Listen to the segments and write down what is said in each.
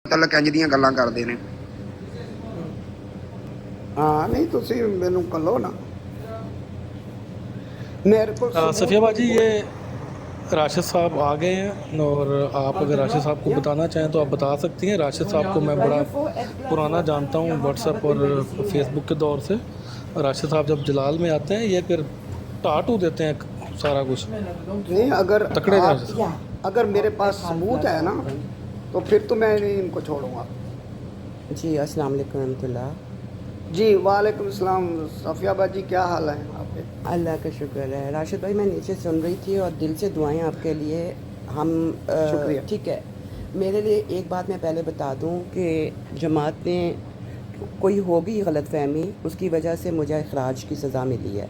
ਤਲਕ ਇੰਜ ਦੀਆਂ ਗੱਲਾਂ ਕਰਦੇ ਨੇ। हाँ नहीं तुसी मैनू कलो ना मेरे को सफ़िया सबूत कोई बाजी, ये बोल। राशिद साहब आ गए हैं और आप अगर राशिद साहब को बताना चाहें तो आप बता सकती हैं। राशिद साहब को मैं बड़ा पुराना जानता हूँ व्हाट्सएप और फेसबुक के दौर से। राशिद साहब जब जलाल में आते हैं ये फिर टाटू देते हैं सारा कुछ। नहीं अगर तकड़े आप राशिद साहब। अगर मेरे पास सबूत है ना तो फिर तो मैं नहीं इनको छोड़ूंगा। जी अस्सलाम वालेकुम रहमतुल्लाह। जी वालेकुम सलाम। सफ़िया बाजी क्या हाल है आपके? अल्लाह का शुक्र है। राशिद भाई मैं नीचे सुन रही थी और दिल से दुआएं आपके लिए। हम शुक्रिया। ठीक है, मेरे लिए एक बात मैं पहले बता दूं कि जमात ने कोई होगी गलत फहमी, उसकी वजह से मुझे अखराज की सज़ा मिली है,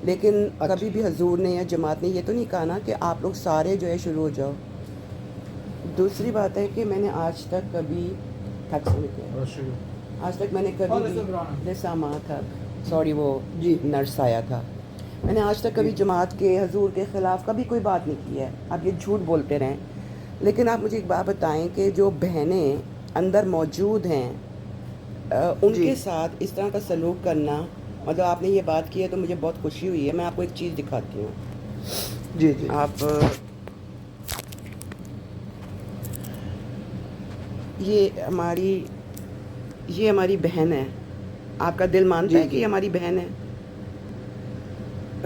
लेकिन कभी भी हजूर ने या जमात ने ये तो नहीं कहा ना कि आप लोग सारे जो है शुरू हो जाओ। दूसरी बात है कि मैंने आज तक कभी आज तक मैंने कभी सामा था, सॉरी वो जी नर्स आया था, मैंने आज तक कभी जमात के हजूर के ख़िलाफ़ कभी कोई बात नहीं की है। आप ये झूठ बोलते रहें, लेकिन आप मुझे एक बात बताएं कि जो बहनें अंदर मौजूद हैं उनके साथ इस तरह का सलूक करना, मतलब आपने ये बात की है तो मुझे बहुत खुशी हुई है। मैं आपको एक चीज़ दिखाती हूँ। जी जी आप ये हमारी बहन है। आपका दिल मानता है कि ये हमारी बहन है?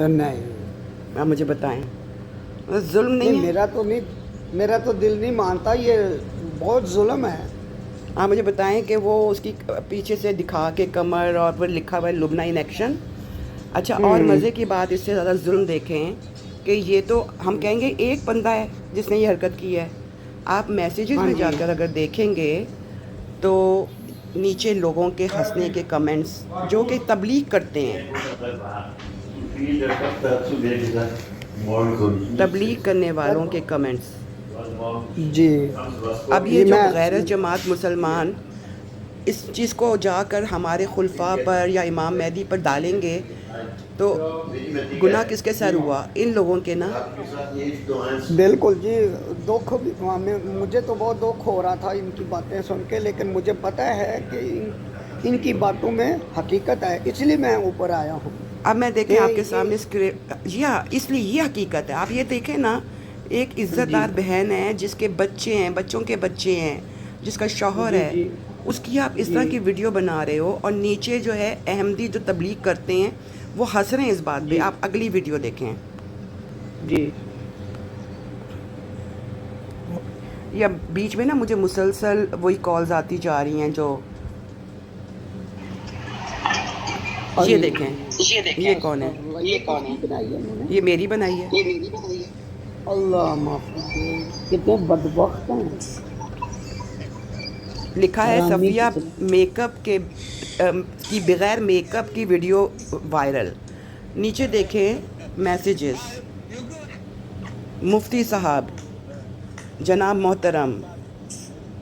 नहीं आप मुझे बताएं। जुल्म नहीं है? मेरा तो दिल नहीं मानता। ये बहुत जुल्म है। आप मुझे बताएं कि वो उसकी पीछे से दिखा के कमर और फिर लिखा हुआ है लुबना इन एक्शन। अच्छा, और मज़े की बात इससे ज़्यादा जुल्म देखें कि ये तो हम कहेंगे एक बंदा है जिसने ये हरकत की है। आप मैसेजेस में जाकर अगर देखेंगे तो नीचे लोगों के हंसने के कमेंट्स जो कि तबलीग करते हैं, तबलीग करने वालों के कमेंट्स। जी अब ये जो गैर जमात मुसलमान इस चीज़ को जाकर हमारे खुलफा पर या इमाम मेहदी पर डालेंगे तो गुनाह किसके सर हुआ? इन लोगों के ना। बिल्कुल जी। दुख भी मुझे तो बहुत दुख हो रहा था इनकी बातें सुन के, लेकिन मुझे पता है कि इनकी बातों में हकीकत है, इसलिए मैं ऊपर आया हूँ। अब मैं देखें आपके सामने स्क्रिप्ट, या इसलिए ये हकीकत है। आप ये देखें ना, एक इज़्ज़तदार बहन है जिसके बच्चे हैं, बच्चों के बच्चे हैं, जिसका शौहर है, उसकी आप इस तरह की वीडियो बना रहे हो और नीचे जो है अहमदी जो तबलीग करते हैं वो हंस रहे हैं इस बात पे। आप अगली वीडियो देखें जी। या बीच में ना मुझे मुसलसल वही कॉल्स आती जा रही हैं जो ये देखें, ये कौन है? ये मेरी बनाई है। अल्लाह माफ़ करे, कितने बदबख्त हैं। लिखा है सफ़िया मेकअप के की बगैर मेकअप की वीडियो वायरल। नीचे देखें मैसेजेस। मुफ्ती साहब, जनाब मोहतरम,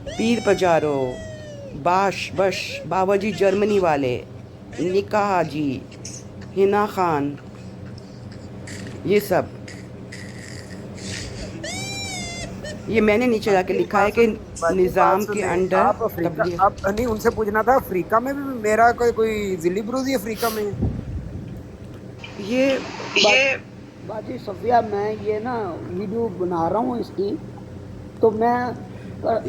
पीर पजारो, बाश बश, बाबाजी जर्मनी वाले, निकाह जी, हिना खान, ये सब। ये मैंने नीचे जाके लिखा है कि निज़ाम के अंडर आप नहीं उनसे पूछना था, अफ्रीका में भी मेरा कोई जिली बरूदी अफ्रीका में ये बाजी सफ़िया, मैं ये ना वीडियो बना रहा हूँ इसकी, तो मैं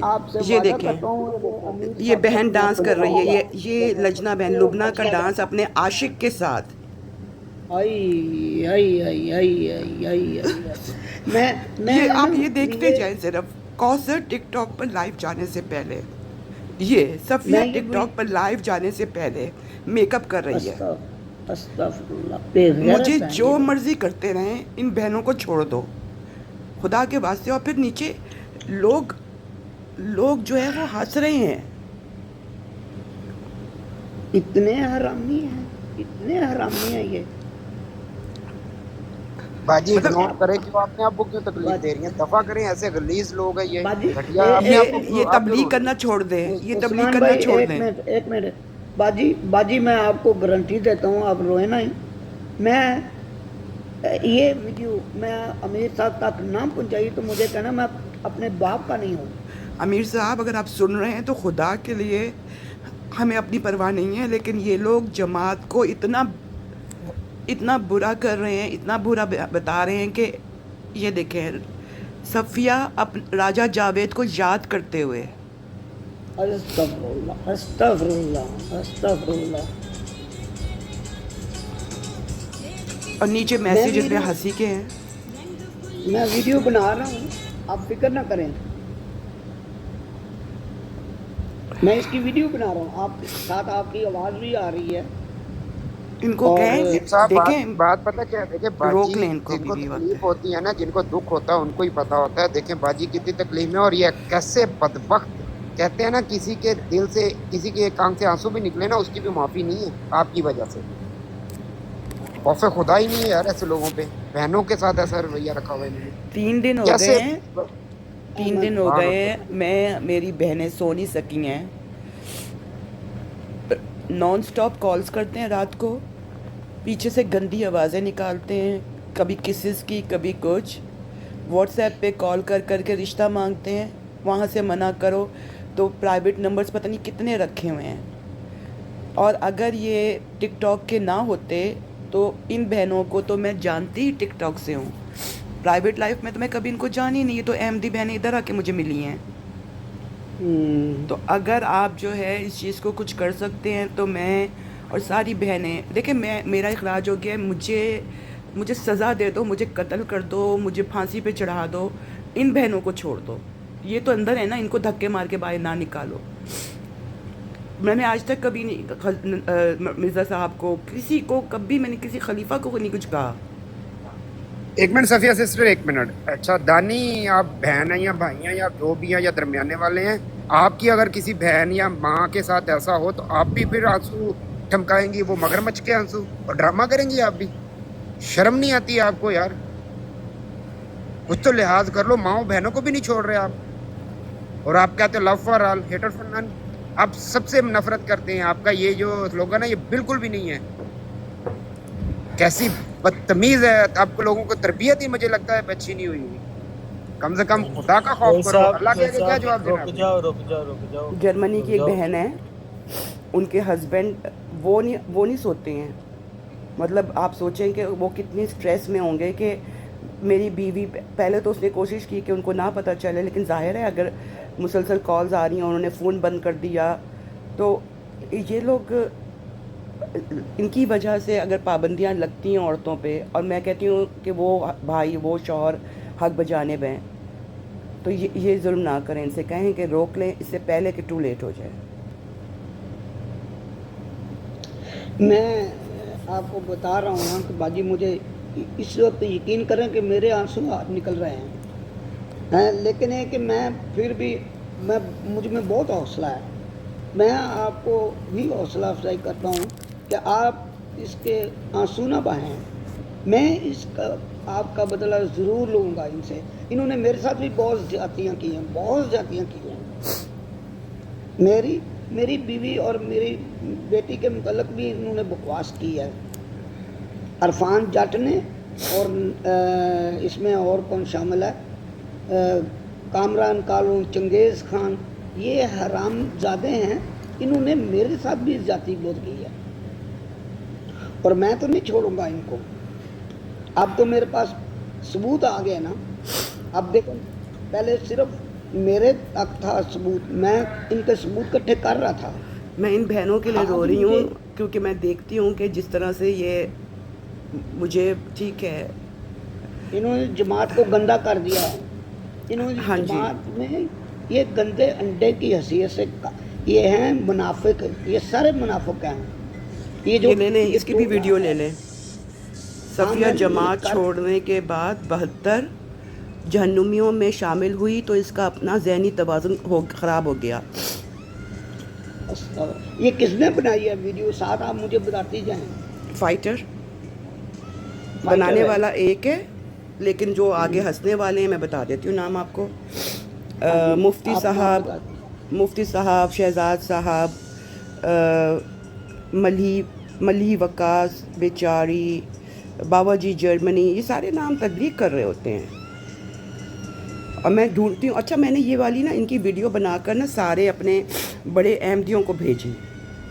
आपसे ये वादा देखें, करता हूँ ये बहन डांस कर रही है। ये लजना बहन लुबना का डांस अपने आशिक के साथ। आई आई आई आई आई आई आई। मैं ये आप ये देखते जाएं सिर्फ। कौसर टिकटॉक पर लाइव जाने से पहले, ये सफ़िया टिकटॉक पर लाइव जाने से पहले मेकअप कर रही है। मुझे जो मर्जी करते रहें, इन बहनों को छोड़ दो खुदा के वास्ते। और फिर नीचे लोग जो है वो हंस रहे हैं। इतने हरामी हैं ये। बाजी इग्नोर करें क्यों? अपने आप को क्यों तकलीफ दे रही हैं? दफा करें, ऐसे गलीज लोग हैं ये घटिया। ये तबलीग करना छोड़ दें, ये तबलीग करना छोड़ दें। एक मिनट बाजी मैं आपको गारंटी देता हूँ, आप रोए ना। मैं ये वीडियो मैं अमीर साहब तक ना पहुँचाई तो मुझे कहना मैं अपने बाप का नहीं हूँ। अमीर साहब अगर आप सुन रहे हैं तो खुदा के लिए, हमें अपनी परवाह नहीं है, लेकिन ये लोग जमात को इतना बुरा कर रहे हैं, इतना बुरा बता रहे हैं कि ये देखें सफ़िया राजा जावेद को याद करते हुए। अस्तगफुरुल्लाह, अस्तगफुरुल्लाह, अस्तगफुरुल्लाह। और नीचे मैसेज इतने हंसी के हैं। मैं वीडियो बना रहा हूँ, आप फिक्र ना करें, मैं इसकी वीडियो बना रहा हूँ, आप साथ आपकी आवाज़ भी आ रही है। इनको कहें साहब देखें, बात पता क्या है, देखें रोक बाजी लें इनको जिनको भी तकलीफ होती है ना, जिनको दुख होता है उनको ही पता होता है। देखें बाजी कितनी तकलीफ में, और ये कैसे बदबख्त, कहते हैं ना किसी के दिल से, किसी के एक आंख से आंसू भी निकले ना, उसकी भी माफ़ी नहीं है आपकी वजह से। खौफ खुदा ही नहीं है यार ऐसे लोगों पे, बहनों के साथ ऐसा रवैया रखा हुआ है इन्होंने। 3 दिन हो कैसे गए हैं, 3 दिन हो गए हैं, मैं मेरी बहनें सो नहीं सकी हैं, नॉन स्टॉप कॉल्स करते हैं रात को, पीछे से गंदी आवाज़ें निकालते हैं, कभी किसेस की कभी कुछ, व्हाट्सएप पे कॉल कर कर के रिश्ता मांगते हैं, वहाँ से मना करो तो प्राइवेट नंबर्स पता नहीं कितने रखे हुए हैं। और अगर ये टिकटॉक के ना होते तो इन बहनों को तो मैं जानती ही टिकटॉक से हूँ, प्राइवेट लाइफ में तो मैं कभी इनको जानी नहीं, तो अहमदी बहनें इधर आके मुझे मिली हैं। तो अगर आप जो है इस चीज़ को कुछ कर सकते हैं तो मैं और सारी बहनें, देखिए मेरा इखराज हो गया है, मुझे सज़ा दे दो, मुझे कत्ल कर दो, मुझे फांसी पे चढ़ा दो, इन बहनों को छोड़ दो, ये तो अंदर है ना, इनको धक्के मार के बाहर ना निकालो। मैंने आज तक कभी नहीं मिर्ज़ा साहब को, किसी को कभी, मैंने किसी खलीफा को नहीं कुछ कहा। एक मिनट सफिया सिस्टर, एक मिनट। अच्छा दानी, आप बहन हैं या भाई हैं या जो भी हैं या दरमियाने वाले हैं, आपकी अगर किसी बहन या माँ के साथ ऐसा हो तो आप भी फिर आंसू ठमकाएंगी, वो मगरमच्छ के आंसू, और ड्रामा करेंगी आप भी? शर्म नहीं आती है आपको यार? कुछ तो लिहाज कर लो, माओ बहनों को भी नहीं छोड़ रहे आप, और आप कहते हो love for all hater for none. आप सबसे नफरत करते हैं, आपका ये जो स्लोगन है ये बिल्कुल भी नहीं है। कैसी बदतमीज है, आपको लोगों को तरबियत ही मुझे लगता है अच्छी नहीं हुई। कम से कम खुदा का खौफ करो, अल्लाह के आगे क्या जवाब देना? रुक जाओ। जर्मनी की एक बहन है, उनके हस्बैंड वो नहीं सोते हैं, मतलब आप सोचें कि वो कितनी स्ट्रेस में होंगे कि मेरी बीवी, पहले तो उसने कोशिश की कि उनको ना पता चले, लेकिन जाहिर है अगर मुसलसल कॉल्स आ रही हैं, उन्होंने फ़ोन बंद कर दिया, तो ये लोग, इनकी वजह से अगर पाबंदियां लगती हैं औरतों पे, और मैं कहती हूँ कि वो भाई, वो शौहर हक बजानिब हैं, तो ये जुल्म ना करें, इनसे कहें कि रोक लें इससे पहले कि टू लेट हो जाए। मैं आपको बता रहा हूँ ना कि बाजी, मुझे इस वक्त यकीन करें कि मेरे आंसू निकल रहे हैं, लेकिन है कि मैं फिर भी, मुझ में बहुत हौसला है, मैं आपको भी हौसला अफजाई करता हूँ कि आप इसके आंसू ना बहाएं। मैं इसका आपका बदला ज़रूर लूँगा इनसे। इन्होंने मेरे साथ भी बहुत ज़्यादतियाँ की हैं, बहुत ज़्यादतियाँ की हैं। मेरी बीवी और मेरी बेटी के मुतल्लिक भी इन्होंने बकवास की है। अरफान जट ने, और इसमें और कौन शामिल है, कामरान कालू, चंगेज़ खान, ये हरामजादे हैं, इन्होंने मेरे साथ भी ज़्यादती बहुत की है, और मैं तो नहीं छोड़ूंगा इनको। अब तो मेरे पास सबूत आ गए ना, अब देखो, पहले सिर्फ मेरे तक था सबूत, मैं इनके सबूत इकट्ठे कर रहा था। मैं इन बहनों के लिए रो रही हूँ क्योंकि मैं देखती हूँ कि जिस तरह से ये, मुझे ठीक है, इन्होंने जमात को गंदा कर दिया है, इन्होंने हाँ जमात में ये गंदे अंडे की हैसियत से, ये हैं मुनाफिक, ये सारे मुनाफिक हैं। ये जो ले लें, इसकी भी वीडियो ले लें। सफ़िया जमात छोड़ने के बाद 72 जहन्नुमियों में शामिल हुई तो इसका अपना ज़हनी तवाज़ुन ख़राब हो गया। ये किसने बनाई है वीडियो, साथ आप मुझे बताती जाएं। फाइटर बनाने वाला एक है, लेकिन जो आगे हंसने वाले हैं मैं बता देती हूँ नाम आपको। मुफ्ती साहब, शहजाद साहब, मलही वकास बेचारी, बाबाजी जर्मनी, ये सारे नाम तब्लीग कर रहे होते हैं। और मैं ढूंढती हूँ। अच्छा, मैंने ये वाली ना इनकी वीडियो बनाकर ना सारे अपने बड़े अहमदियों को भेजी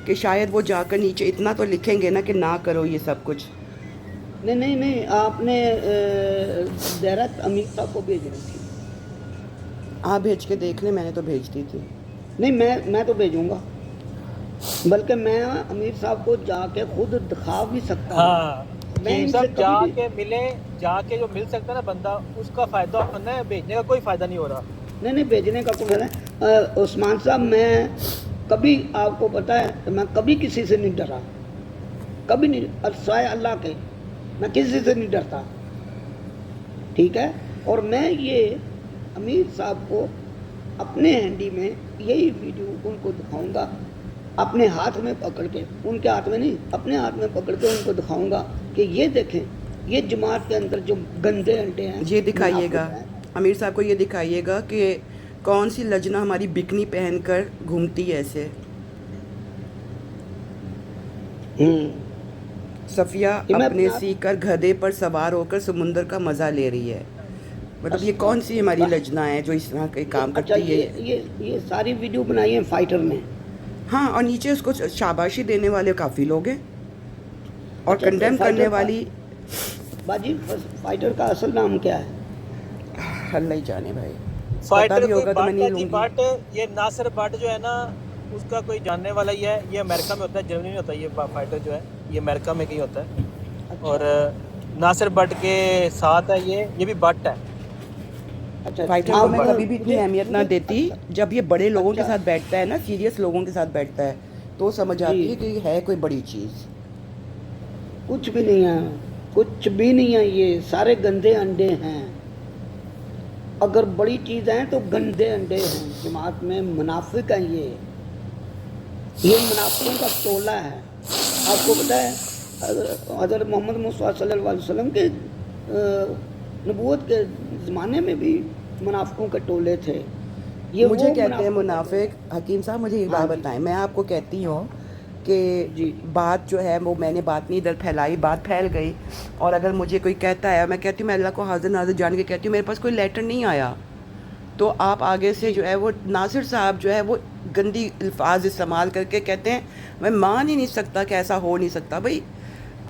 कि शायद वो जाकर नीचे इतना तो लिखेंगे ना कि ना करो ये सब कुछ। नहीं नहीं नहीं, आपने डायरेक्ट अमीर साहब को भेज रही थी। आप भेज के देख लें, मैंने तो भेज दी थी। नहीं, मैं तो भेजूंगा, बल्कि मैं अमीर साहब को जाके खुद दिखा भी सकता हूँ। हाँ मैं ये इनसे सब कभी जाके मिले, जाके जो मिल सकता है ना बंदा, उसका फ़ायदा होना है, भेजने का कोई फ़ायदा नहीं हो रहा। नहीं नहीं, भेजने का कोई फायदा नहीं। उस्मान साहब, मैं कभी, आपको पता है, मैं कभी किसी से नहीं डरा, कभी नहीं, और सिवाय अल्लाह के मैं किसी से नहीं डरता, ठीक है। और मैं ये अमीर साहब को अपने हैंडी में यही वीडियो उनको दिखाऊंगा, अपने हाथ में पकड़ के, उनके हाथ में नहीं, अपने हाथ में पकड़ के उनको दिखाऊंगा कि ये देखें, ये जमात के अंदर जो गंदे अंडे हैं, ये दिखाइएगा मुनाफिक हैं। अमीर साहब को, ये दिखाइएगा कि कौन सी लजना हमारी बिकनी पहनकर घूमती है ऐसे। सफ़िया ये मैं अपने अपना- सीकर गधे पर सवार होकर समुंदर का मज़ा ले रही है। मतलब ये कौन सी हमारी लजना है जो इस तरह के काम अच्छा, करती है? ये सारी वीडियो बनाई है फाइटर ने। हाँ, और नीचे उसको शाबाशी देने वाले काफ़ी लोग हैं, और अच्छा, कंडेम फाइटर करने का- वाली बाजी, फाइटर का असल नाम क्या है? अल्लाह ही जाने भाई। पता फाइटर भी कोई होगा तो मैं बट नहीं है जी, लूँगी। बट ये नासिर बट जो है ना, उसका कोई जानने वाला ही है। ये अमेरिका में होता है, जर्मनी में होता है। ये फाइटर जो है ये अमेरिका में कहीं होता है। और नासिर बट के साथ है ये भी बट है। अच्छा, फाइटर हाँ, को मैं मुझे- कभी भी इतनी मुझे- अहमियत ना मुझे- देती। जब ये बड़े लोगों के अच्छा। साथ बैठता है ना, सीरियस लोगों के साथ बैठता है, तो समझ आती जी। है कि ये है कोई बड़ी चीज़। कुछ भी नहीं है, कुछ भी नहीं है, ये सारे गंदे अंडे हैं। अगर बड़ी चीज़ है तो गंदे अंडे हैं। जमात में मुनाफिक हैं ये मुनाफिकों का टोला है। आपको पता है, हज़रत मोहम्मद मुस्तफ़ा सल्लल्लाहु अलैहि वसल्लम के नबूवत के ज़माने में भी मुनाफिकों के टोले थे। ये मुझे वो कहते हैं मुनाफिक मुनाफिक। हकीम साहब, मुझे एक हाँ बात जी। बताएं। मैं आपको कहती हूँ कि जी। बात जो है वो मैंने बात नहीं इधर फैलाई, बात फैल गई। और अगर मुझे कोई कहता है, मैं कहती हूँ, मैं अल्लाह को हाजिर नाजिर जान के कहती हूँ, मेरे पास कोई लेटर नहीं आया, तो आप आगे से जो है वो नासिर साहब जो है वो गंदी अल्फाज इस्तेमाल करके कहते हैं, मैं मान ही नहीं सकता कि ऐसा हो नहीं सकता। भाई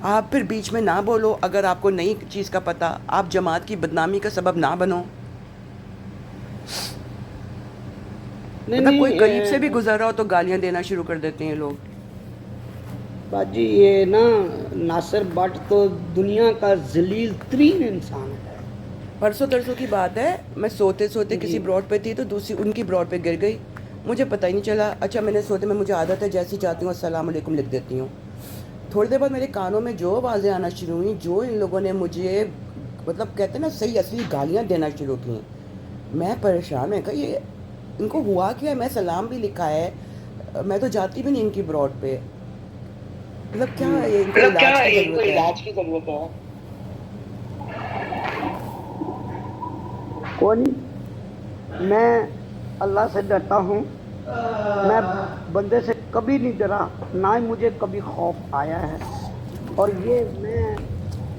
आप फिर बीच में ना बोलो। अगर आपको नई चीज़ का पता, आप जमात की बदनामी का सबब ना बनो। नहीं मतलब कोई नहीं, करीब से भी गुजर रहा हो तो गालियाँ देना शुरू कर देते हैं लोग। बाजी, ये ना नासिर भट्ट तो दुनिया का जलील तरीन इंसान है। परसों तरसों की बात है, मैं सोते सोते किसी ब्रॉड पे थी तो दूसरी उनकी ब्रॉड पे गिर गई, मुझे पता ही नहीं चला। अच्छा, मैंने सोते में, मुझे आदत है जैसे ही जाती हूँ अस्सलाम वालेकुम लिख देती हूँ। थोड़ी देर बाद मेरे कानों में जो आवाज़ें आना शुरू हुई, जो इन लोगों ने मुझे, मतलब कहते हैं ना, सही असली गालियाँ देना शुरू की। मैं परेशान, मैं कहा ये इनको हुआ क्या है? मैं सलाम भी लिखा है, मैं तो जाती भी नहीं इनकी ब्रॉड पे। मतलब क्या है ये, इनको इलाज की ज़रूरत है। कौन? मैं अल्लाह से डरता हूँ। मैं बंदे से कभी नहीं डरा, ना ही मुझे कभी खौफ आया है। और ये मैं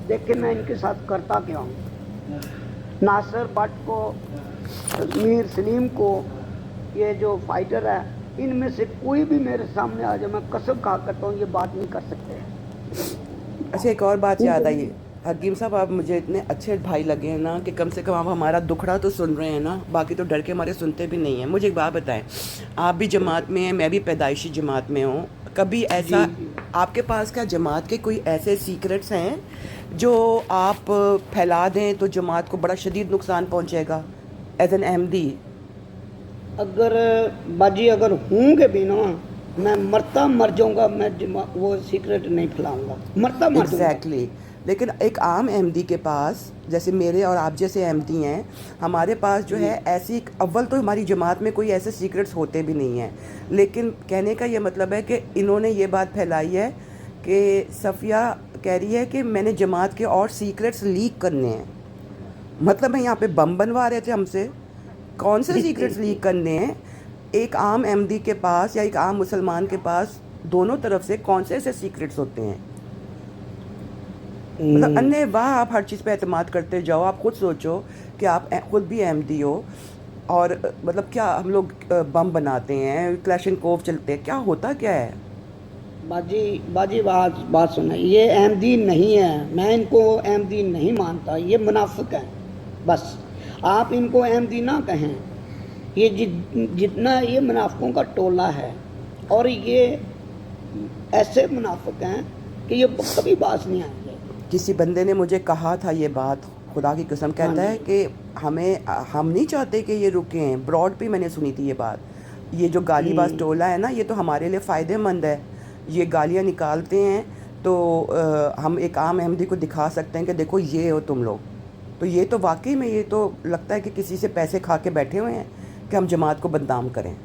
देख के मैं इनके साथ करता क्या हूँ। नासिर भट्ट को, मीर सलीम को, ये जो फाइटर है, इनमें से कोई भी मेरे सामने आ जाए, मैं कसम खा करता हूँ, ये बात नहीं कर सकते। अच्छा, एक और बात याद आई। हकीम साहब, आप मुझे इतने अच्छे भाई लगे हैं ना कि कम से कम आप हमारा दुखड़ा तो सुन रहे हैं ना, बाकी तो डर के हमारे सुनते भी नहीं हैं। मुझे एक बात बताएं, आप भी जमात में हैं, मैं भी पैदाइशी जमात में हूँ। कभी ऐसा आपके पास क्या जमात के कोई ऐसे सीक्रेट्स हैं जो आप फैला दें तो जमात को बड़ा शदीद नुकसान पहुँचेगा एज एन अहमदी? अगर बाजी, अगर होंगे भी ना, मैं मरता मर जाऊंगा, मैं वो सीक्रेट नहीं फैलाऊंगा, मरता मर जाऊंगा। एग्जैक्टली। लेकिन एक आम अहमदी के पास, जैसे मेरे और आप जैसे अहमदी हैं, हमारे पास जो है ऐसी, अव्वल तो हमारी जमात में कोई ऐसे सीक्रेट्स होते भी नहीं हैं। लेकिन कहने का ये मतलब है कि इन्होंने ये बात फैलाई है कि सफ़िया कह रही है कि मैंने जमात के और सीक्रेट्स लीक करने हैं। मतलब है यहाँ पे बम बनवा रहे थे हमसे। कौन से सीक्रेट्स लीक करने हैं? एक आम अहमदी के पास या एक आम मुसलमान के पास, दोनों तरफ से कौन से ऐसे सीक्रेट्स होते हैं? मतलब अन्य वाह, आप हर चीज़ पे एतमाद करते जाओ। आप खुद सोचो कि आप खुद भी अहमदी हो, और मतलब क्या हम लोग बम बनाते हैं, क्लैशनकोव चलते हैं, क्या होता क्या है? बाजी बाजी बात बात सुना, ये अहमदी नहीं है, मैं इनको अहमदी नहीं मानता, ये मुनाफिक हैं बस। आप इनको अहमदी ना कहें, ये जितना ये मुनाफिकों का टोला है, और ये ऐसे मुनाफिक हैं कि ये कभी बात नहीं आएंगे। किसी बंदे ने मुझे कहा था ये बात, खुदा की कसम, कहता है कि हम नहीं चाहते कि ये रुके हैं। ब्रॉड पे मैंने सुनी थी ये बात। ये जो गालीबाज टोला है ना, ये तो हमारे लिए फ़ायदेमंद है। ये गालियाँ निकालते हैं तो हम एक आम अहमदी को दिखा सकते हैं कि देखो ये हो तुम लोग। तो ये तो वाकई में, ये तो लगता है कि किसी से पैसे खा के बैठे हुए हैं कि हम जमात को बदनाम करें।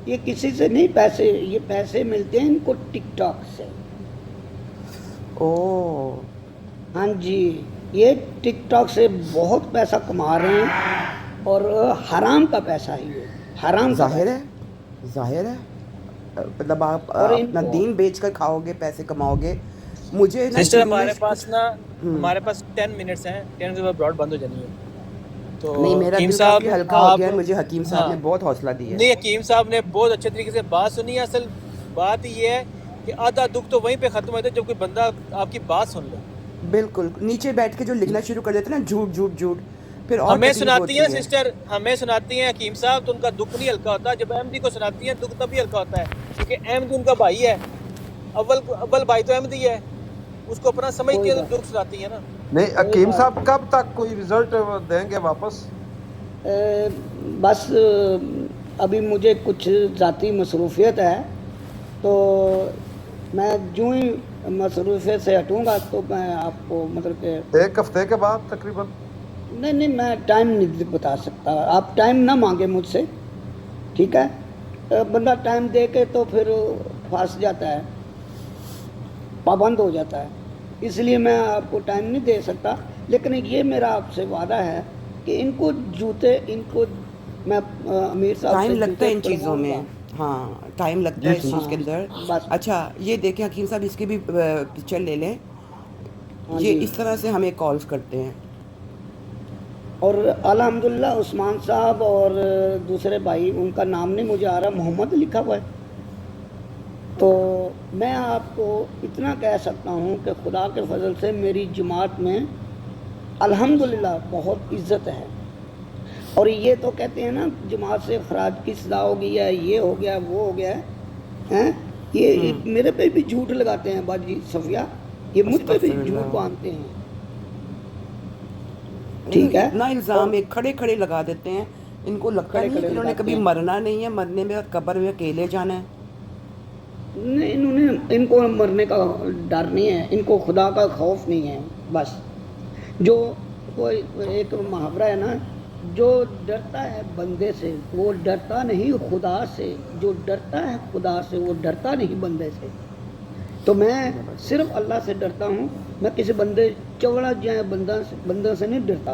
ये किसी से नहीं, पैसे, ये पैसे मिलते हैं इनको टिकटॉक से। ओह, हाँ जी, ये टिकटॉक से बहुत पैसा कमा रहे हैं, और हराम का पैसा है ये, हराम का जाहिर पैसा। है, जाहिर है। मतलब आप और अपना इनको- दीन बेच कर खाओगे, पैसे कमाओगे। मुझे ना सिस्टर शुरू में हमारे पास ना, हम्म। हमारे पास 10 मिनट्स हैं, 10 मिनट के बाद ब्रॉड बंद हो जानी है। तो नहीं, मेरा हकीम दिल साहब काफ़ी हल्का हो आप, गया है। मुझे हकीम साहब ने हाँ, बहुत हौसला दिया है। नहीं, हकीम साहब ने बहुत अच्छे तरीके से बात सुनी है। असल बात ये है कि आधा दुख तो वहीं पे ख़त्म होता है जब कोई बंदा आपकी बात सुन ले। बिल्कुल, नीचे बैठ के जो लिखना शुरू कर देते हैं ना, झूठ झूठ झूठ, फिर और हमें तकलीफ सुनाती होती हैं है। सिस्टर, हमें सुनाती हैं हकीम साहब, तो उनका दुख नहीं हल्का होता। जब अहमदी को सुनाती हैं दुख तभी हल्का होता है, क्योंकि अहमदी उनका भाई है। अव्वल भाई तो अहमदी है, उसको अपना समझ कोई के बात दुख सुनाती है ना। नहीं, हकीम साहब कब तक कोई रिजल्ट देंगे वापस? बस अभी मुझे कुछ ज़ाती मसरूफियत है, तो मैं जो ही मसरूफियत से हटूँगा तो मैं आपको मतलब कि एक हफ्ते के बाद तकरीबन। नहीं नहीं, मैं टाइम नहीं बता सकता। आप टाइम ना मांगे मुझसे, ठीक है? बंदा टाइम दे के तो फिर फंस जाता है, पाबंद हो जाता है, इसलिए मैं आपको टाइम नहीं दे सकता। लेकिन ये मेरा आपसे वादा है कि इनको जूते, इनको मैं अमीर साहब टाइम से लगता है इन जूते चीज़ों में, तुड़वाऊंगा। हाँ टाइम लगता है इस चीज़ के अंदर। बस। अच्छा, ये देखें हकीम साहब, इसकी भी पिक्चर ले लें। हाँ ये जी। इस तरह से हमें कॉल्स करते हैं। और अल्हम्दुलिल्लाह उस्मान साहब और दूसरे भाई, उनका नाम नहीं मुझे आ रहा, मोहम्मद लिखा हुआ है। तो मैं आपको इतना कह सकता हूँ कि खुदा के फजल से मेरी जमात में अल्हम्दुलिल्लाह बहुत इज़्ज़त है। और ये तो कहते हैं ना, जमात से खराज की सजा हो गई है, ये हो गया, वो हो गया है, ये मेरे पे भी झूठ लगाते हैं बाजी सफिया, ये मुझ पे भी अस्तगफिरुल्लाह। झूठ बांधते हैं, ठीक है? इतना इल्ज़ाम एक खड़े खड़े लगा देते हैं। इनको लगता खड़े नहीं है खड़े कि इन्होंने लगाते कभी हैं। मरना नहीं है, मरने में कब्र में अकेले जाना है। नहीं, इनको मरने का डर नहीं है, इनको खुदा का खौफ नहीं है। बस जो कोई एक मुहावरा है ना, जो डरता है बंदे से वो डरता नहीं खुदा से, जो डरता है खुदा से वो डरता नहीं बंदे से। तो मैं सिर्फ अल्लाह से डरता हूँ, मैं किसी बंदे चवड़ा जाए बंदा से नहीं डरता।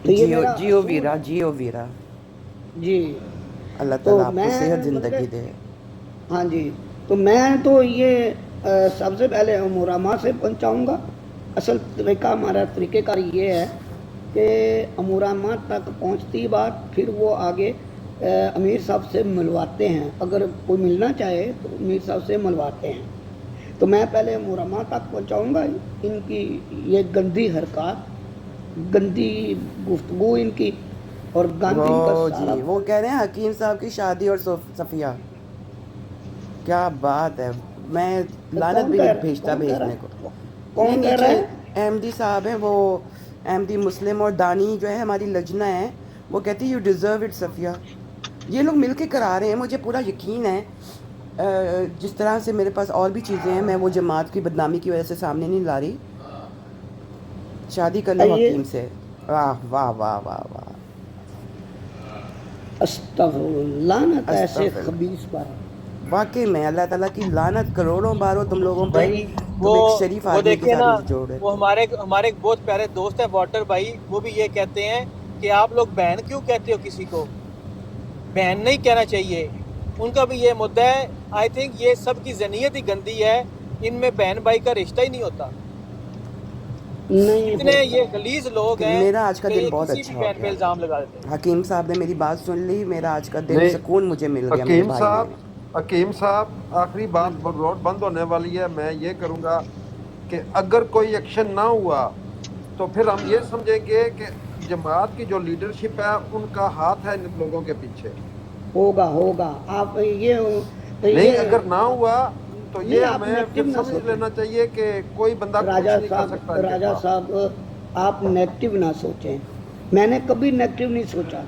तो ये जियो मेरा जियो असूल- वीरा, जियो वीरा। जी। अल्लाह तो ताला आपको मैं सेहत मतलब ज़िंदगी दे। हाँ जी, तो मैं तो ये सबसे पहले अमूरामा से पहुँचाऊँगा। असल तरीका, हमारा तरीक़ेकार ये है कि अमूरामा तक पहुँचती बात, फिर वो आगे अमीर साहब से मिलवाते हैं। अगर कोई मिलना चाहे तो अमीर साहब से मिलवाते हैं। तो मैं पहले अमूरामा तक पहुँचाऊँगा इनकी ये गंदी हरकत, गंदी गुफ्तगू इनकी, और गांधी वो का सारा। जी, वो कह रहे हैं हकीम साहब की शादी और सफ़िया, क्या बात है। मैं लानत भी नहीं भेजता भेजने को। कौन कह रहा है? अहमदी साहब हैं, वो अहमदी मुस्लिम और दानी जो है हमारी लजना है, वो कहती है यू डिज़र्व इट सफ़िया। ये लोग मिल के करा रहे हैं, मुझे पूरा यकीन है। जिस तरह से मेरे पास और भी चीज़ें हैं, मैं वो जमात की बदनामी की वजह से सामने नहीं ला रही। शादी कर लो ये- हकीम से। वाह वाह वाह वाह वाह। अस्तगफुरुल्लाह, लानत ऐसे अस्तगफिरुल्लाह। खबीस पर। वाकई में अल्लाह ताला की लानत करोड़ों बार हो तुम लोगों पे। भाई तुम एक शरीफ वो आदमी के देखिए ना, साथ जोड़ वो हमारे एक बहुत प्यारे दोस्त है वाटर भाई, वो भी ये कहते हैं कि आप लोग बहन क्यों कहते हो, किसी को बहन नहीं कहना चाहिए। उनका भी ये मुद्दा है। आई थिंक ये सब की जनीयत ही गंदी है इनमें बहन भाई का रिश्ता ही नहीं होता। नहीं इतने होता। ये गलीज लोग हैं मेरा आज का कि दिन ये बहुत किसी अच्छा भी हो बहन पे गया। इल्ज़ाम लगा देते हैं। हकीम साहब ने मेरी बात सुन ली, मेरा आज का दिन नहीं, सुकून मुझे मिल गया मेरे भाई ने। हकीम साहब आखिरी बात, रोड बंद होने वाली है। मैं ये करूँगा कि अगर कोई एक्शन ना हुआ तो फिर हम ये समझेंगे कि जमात की जो लीडरशिप है उनका हाथ है इन लोगों के पीछे। होगा होगा। आप ये नहीं, अगर ना हुआ तो नहीं, ये आप हमें नेगेटिव फिर ना समझ सोचें। लेना चाहिए कि कोई बंदा कुछ राजा नहीं कर सकता साहब, इनके राजा खिलाफ। साहब, आप नेगेटिव ना सोचें। मैंने कभी नेगेटिव नहीं सोचा।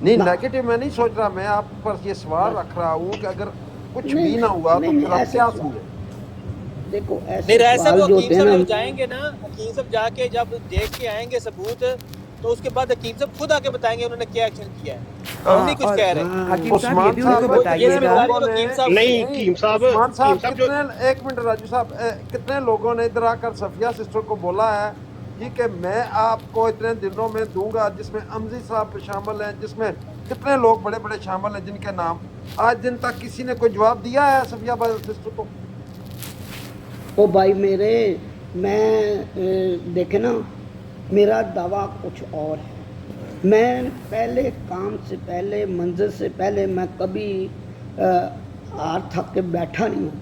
नहीं, ना। नेगेटिव मैं नहीं सोच रहा, मैं आप पर ये सवाल रख रहा हूँ कि अगर कुछ नहीं भी ना हुआ तो नहीं, फिर आप ऐसे क्या सवाल- समझे? देखो नहीं ऐसे राय साहब, सवाल वो जो हकीम होते हैं साहब ना, जब जाएंगे ना, हकीम साहब जाके जब देख के आएंगे सबूत, तो उसके बाद हकीम साहब खुद आके बताएंगे उन्होंने क्या एक्शन किया है। हम नहीं कुछ और कह रहे। हकीम साहब ये उस्मान भी उनको साहब, ये कितने बताइएगा। जिम्मेदारी लोगों तो ने हकीम साहब की नहीं है। कीम साहब, उस्मान साहब जो कितने, एक मिनट राजू साहब, कितने लोगों ने इधर आकर सफिया सिस्टर को बोला है कि मैं आपको इतने दिनों में दूंगा, जिसमें अमजी साहब शामिल हैं, जिसमें कितने लोग बड़े बड़े शामिल हैं जिनके नाम आज दिन तक किसी ने कोई जवाब दिया है सफिया सिस्टर को? ओ भाई मेरे, मैं देखे ना, मेरा दावा कुछ और है। मैं पहले काम से पहले, मंजिल से पहले मैं कभी हार थक के बैठा नहीं हूँ।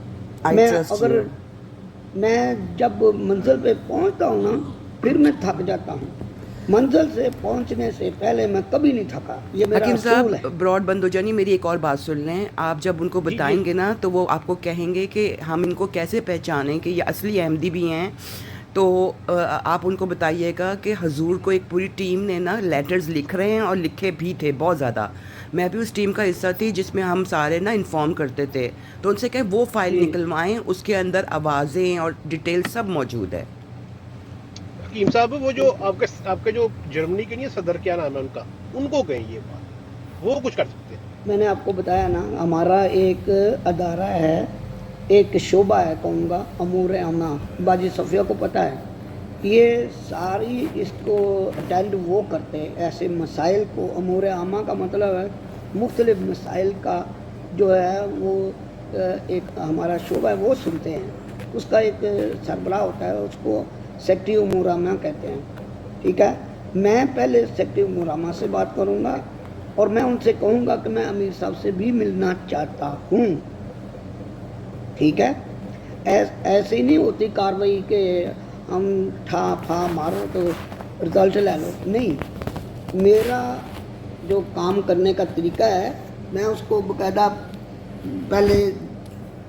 I मैं trust अगर you. मैं जब मंजिल पे पहुँचता हूँ ना, फिर मैं थक जाता हूँ। मंजिल से पहुँचने से पहले मैं कभी नहीं थका। ये मेरा हकीम असूल है। साहब ब्रॉड बंद हो जानी, मेरी एक और बात सुन लें। आप जब उनको बताएंगे ना तो वो आपको कहेंगे कि हम इनको कैसे पहचानें कि ये असली अहमदी भी हैं। तो आप उनको बताइएगा कि हजूर को एक पूरी टीम ने ना लेटर्स लिख रहे हैं और लिखे भी थे बहुत ज़्यादा। मैं भी उस टीम का हिस्सा थी जिसमें हम सारे ना इन्फॉर्म करते थे। तो उनसे कहें वो फाइल निकलवाएं, उसके अंदर आवाज़ें और डिटेल सब मौजूद है। हकीम साहब वो जो आपके जो जर्मनी के नहीं सदर, क्या नाम है उनका, उनको कहें ये बात, वो कुछ कर सकते हैं। मैंने आपको बताया ना, हमारा एक अदारा है, एक शोबा है, कहूँगा अमूर अमा। बाजी सफ़िया को पता है, ये सारी इसको अटेंड वो करते हैं, ऐसे मसाइल को। अमूर अमा का मतलब है मुख्तलिफ मसाइल का जो है वो एक हमारा शोबा है वो सुनते हैं। उसका एक सरबराह होता है, उसको सेक्रेटरी उमूर अमा कहते हैं। ठीक है, मैं पहले सेक्रेटरी उमूर अमा से बात करूँगा और मैं उनसे कहूँगा कि मैं अमीर साहब से भी मिलना चाहता हूँ। ठीक है, ऐसे ही नहीं होती कार्रवाई के हम ठा फा मारो तो रिजल्ट ले लो। नहीं, मेरा जो काम करने का तरीका है, मैं उसको बाकायदा पहले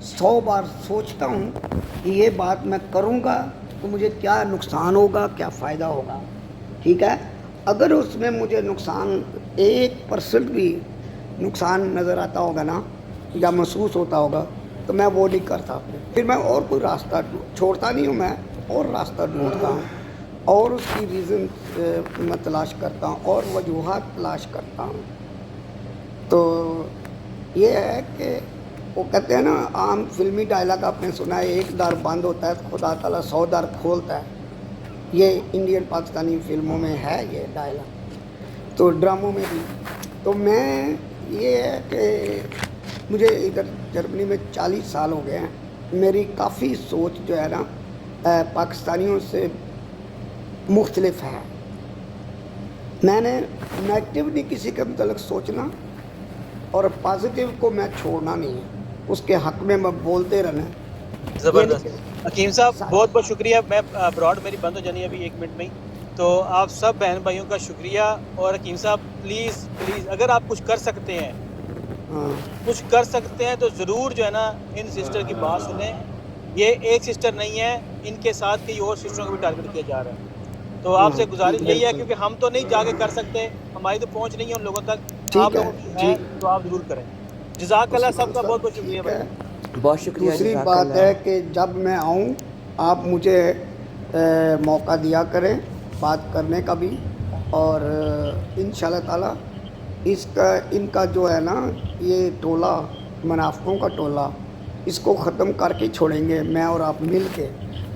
100 बार सोचता हूँ कि ये बात मैं करूँगा तो मुझे क्या नुकसान होगा, क्या फ़ायदा होगा। ठीक है, अगर उसमें मुझे नुकसान 1% भी नुकसान नज़र आता होगा ना, या महसूस होता होगा, तो मैं वो नहीं करता। फिर मैं और कोई रास्ता छोड़ता नहीं हूँ, मैं और रास्ता ढूंढता हूँ और उसकी रीज़न मैं तलाश करता हूँ और वजूहात तलाश करता हूँ। तो ये है कि वो कहते हैं ना, आम फिल्मी डायलॉग आपने सुना है, एक दर बंद होता है तो खुदा ताला 100 दर खोलता है। ये इंडियन पाकिस्तानी फिल्मों में है ये डायलॉग, तो ड्रामों में भी। तो मैं ये है कि मुझे इधर जर्मनी में 40 साल हो गए हैं। मेरी काफ़ी सोच जो है ना पाकिस्तानियों से मुख्तलिफ है। मैंने नेगेटिव नहीं किसी के मतलब सोचना और पॉजिटिव को मैं छोड़ना नहीं है, उसके हक में मैं बोलते रहना है। ज़बरदस्त। हकीम साहब बहुत बहुत शुक्रिया। मैं ब्रॉड मेरी बंद हो जानी है अभी 1 मिनट में ही, तो आप सब बहन भाइयों का शुक्रिया। और हकीम साहब प्लीज़ प्लीज़ अगर आप कुछ कर सकते हैं, कुछ कर सकते हैं, तो ज़रूर जो है ना इन सिस्टर की बात सुने। ये एक सिस्टर नहीं है, इनके साथ कई और सिस्टरों को भी टारगेट किया जा रहा है। तो आपसे गुजारिश यही है, क्योंकि हम तो नहीं जाके कर सकते, हमारी तो पहुंच नहीं है उन लोगों तक, आप लोगों की है तो आप ज़रूर करें। जज़ाकल्लाह सबका बहुत बहुत शुक्रिया भाई। बहुत शुक्रिया। दूसरी बात है कि जब मैं आऊँ आप मुझे मौका दिया करें बात करने का भी, और इंशाल्लाह ताला इनका जो है ना ये टोला, मुनाफिकों का टोला, इसको ख़त्म करके छोड़ेंगे मैं और आप मिल के।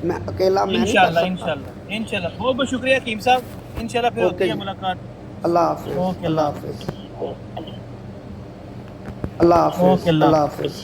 मैं अकेला मैं नहीं कर सकता। इंशाल्लाह बहुत बहुत शुक्रिया हकीम साहब। इंशाल्लाह फिर होती है मुलाकात। अल्लाह हाफ़िज़, ओके, अल्लाह हाफ़िज़, अल्लाह हाफ़िज़, अल्लाह हाफ़िज़।